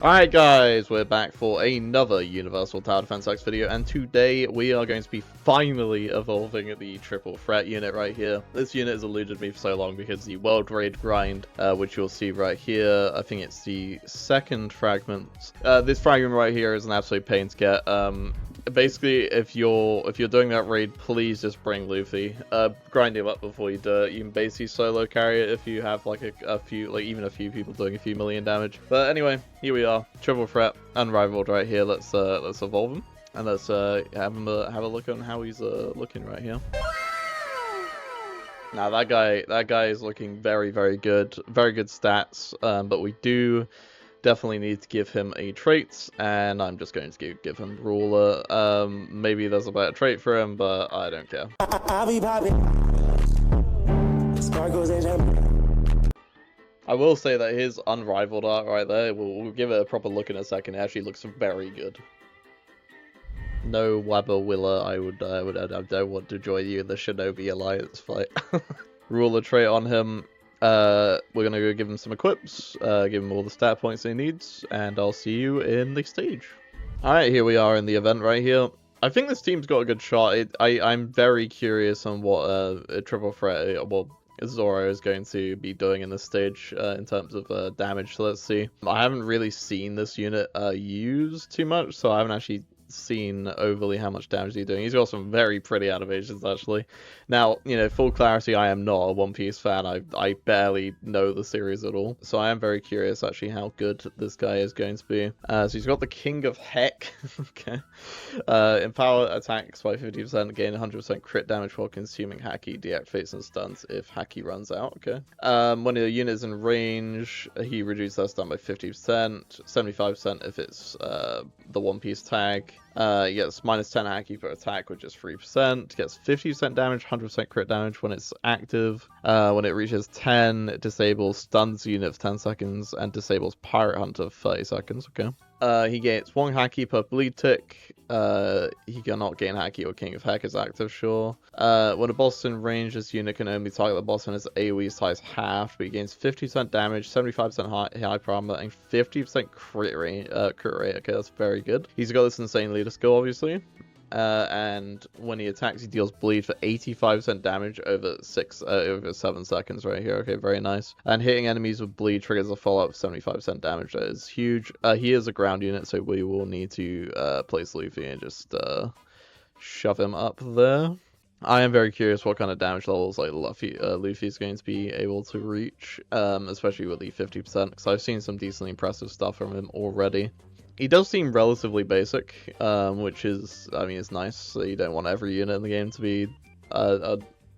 Alright guys, we're back for another Universal Tower Defense X video, and today we are going to be finally evolving the triple threat unit right here. This unit has eluded me for so long because the World Raid grind, which you'll see right here, I think it's the second fragment. This fragment right here is an absolute pain to get. Basically, if you're doing that raid, please just bring Luffy. Grind him up before you do it. You can basically solo carry it if you have like even a few people doing a few million damage. But anyway, here we are, triple threat, Unrivaled right here. Let's evolve him and let's have a look on how he's looking right here. Now that guy is looking very good, very good stats. But we do definitely need to give him a trait, and I'm just going to give him Ruler. Maybe there's a better trait for him, but I don't care. I will say that his Unrivaled art right there, we'll give it a proper look in a second. It actually looks very good. No Wabba Willa, I don't want to join you in the Shinobi Alliance fight. Ruler trait on him. We're gonna go give him some equips, give him all the stat points he needs, and I'll see you in the stage. Alright, here we are in the event right here. I think this team's got a good shot. I'm very curious on what a triple threat, Zoro is going to be doing in this stage in terms of damage. So let's see. I haven't really seen this unit used too much, so I haven't actually seen overly how much damage he's doing. He's got some very pretty animations actually. Now, you know, full clarity, I am not a One Piece fan. I barely know the series at all, so I am very curious actually how good this guy is going to be. So he's got the King of Heck. Okay. Empower attacks by 50%, gain 100% crit damage while consuming Haki, deactivates and stuns if Haki runs out. Okay. When the unit is in range, he reduces that stun by 50%, 75% if it's the One Piece tag. He gets minus 10 Haki per attack, which is 3%. Gets 50% damage, 100% crit damage when it's active. When it reaches 10, it disables stuns unit for 10 seconds and disables Pirate Hunter for 30 seconds. Okay. He gets 1 Haki per bleed tick. He cannot gain Haki or King of Heck is active, sure. When a boss is in range, this unit can only target the boss when its AoE size halved, but he gains 50% damage, 75% hyper armor, and 50% crit rate. Okay, that's very good. He's got this insane leader skill, obviously. And when he attacks, he deals bleed for 85% damage over 7 seconds right here. Okay, very nice. And hitting enemies with bleed triggers a follow-up 75% damage. That is huge. He is a ground unit, so we will need to place Luffy and just shove him up there. I am very curious what kind of damage levels like Luffy is going to be able to reach, especially with the 50%, because I've seen some decently impressive stuff from him already. He does seem relatively basic, which is, I mean, it's nice. So you don't want every unit in the game to be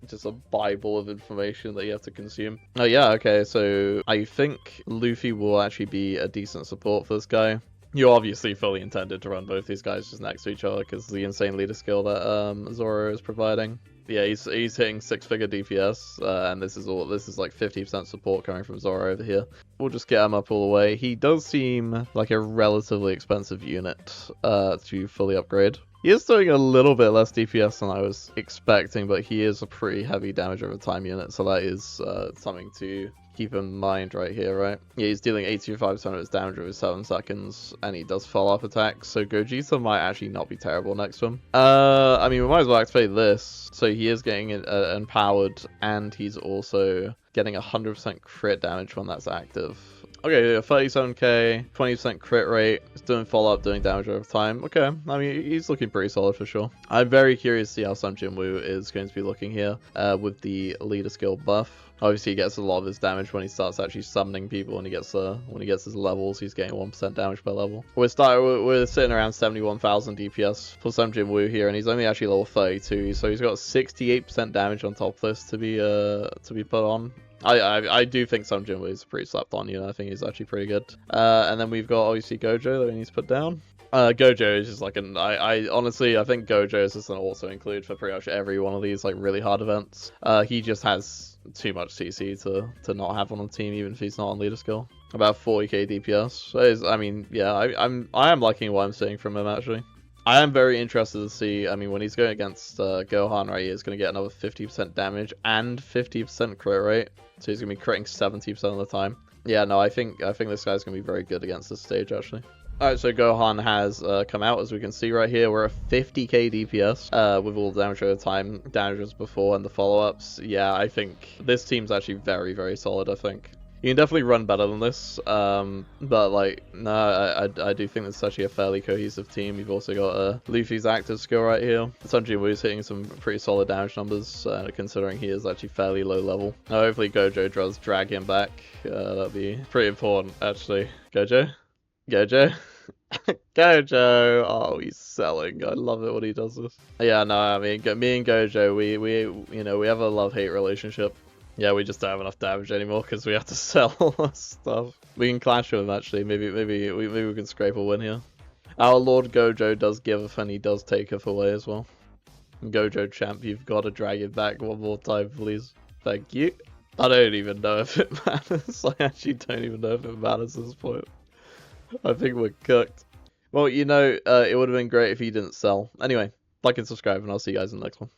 just a bible of information that you have to consume. Oh yeah, okay, so I think Luffy will actually be a decent support for this guy. You obviously fully intended to run both these guys just next to each other because the insane leader skill that Zoro is providing. Yeah, he's hitting 6-figure DPS, and this is like 50% support coming from Zoro over here. We'll just get him up all the way. He does seem like a relatively expensive unit to fully upgrade. He is doing a little bit less DPS than I was expecting, but he is a pretty heavy damage over time unit, so that is something to keep in mind right here, right? Yeah, he's dealing 85% of his damage over 7 seconds, and he does follow-up attacks, so Gogeta might actually not be terrible next to him. I mean, we might as well activate this. So he is getting empowered, and he's also getting 100% crit damage when that's active. Okay, 37k, 20% crit rate. He's doing follow-up, doing damage over time. Okay, I mean, he's looking pretty solid for sure. I'm very curious to see how Sun Jinwoo is going to be looking here with the leader skill buff. Obviously, he gets a lot of his damage when he starts actually summoning people, and he gets his levels. He's getting 1% damage per level. We're sitting around 71,000 DPS for Sun Jinwoo here, and he's only actually level 32, so he's got 68% damage on top of this to be put on. I do think Sun Jinwoo is pretty slapped on, you know. I think he's actually pretty good. And then we've got obviously Gojo that we need to put down. Gojo is just like I honestly think Gojo is just an auto include for pretty much every one of these like really hard events. He just has too much CC to not have on the team, even if he's not on leader skill. About 40k DPS. So I mean, yeah, I am liking what I'm seeing from him actually. I am very interested to see, I mean, when he's going against Gohan right here, he's going to get another 50% damage and 50% crit rate. So he's going to be critting 70% of the time. Yeah, no, I think this guy's gonna be very good against this stage actually. Alright, so Gohan has come out, as we can see right here. We're at 50k DPS with all the damage over time, damages before, and the follow-ups. Yeah, I think this team's actually very, very solid, I think. You can definitely run better than this, but like, no, I do think this is actually a fairly cohesive team. You've also got Luffy's active skill right here. Sun Jinwoo's hitting some pretty solid damage numbers, considering he is actually fairly low level. Now, hopefully Gojo does drag him back. That'd be pretty important, actually. Gojo? Gojo? Gojo! Oh, he's selling. I love it when he does this. Yeah, no, I mean, me and Gojo, we have a love-hate relationship. Yeah, we just don't have enough damage anymore because we have to sell stuff. We can clash with him actually. Maybe we can scrape a win here. Our Lord Gojo does giveth and he does taketh away as well. Gojo champ, you've got to drag it back one more time, please. Thank you. I don't even know if it matters. I actually don't even know if it matters at this point. I think we're cooked. Well, you know, it would have been great if he didn't sell. Anyway, like and subscribe, and I'll see you guys in the next one.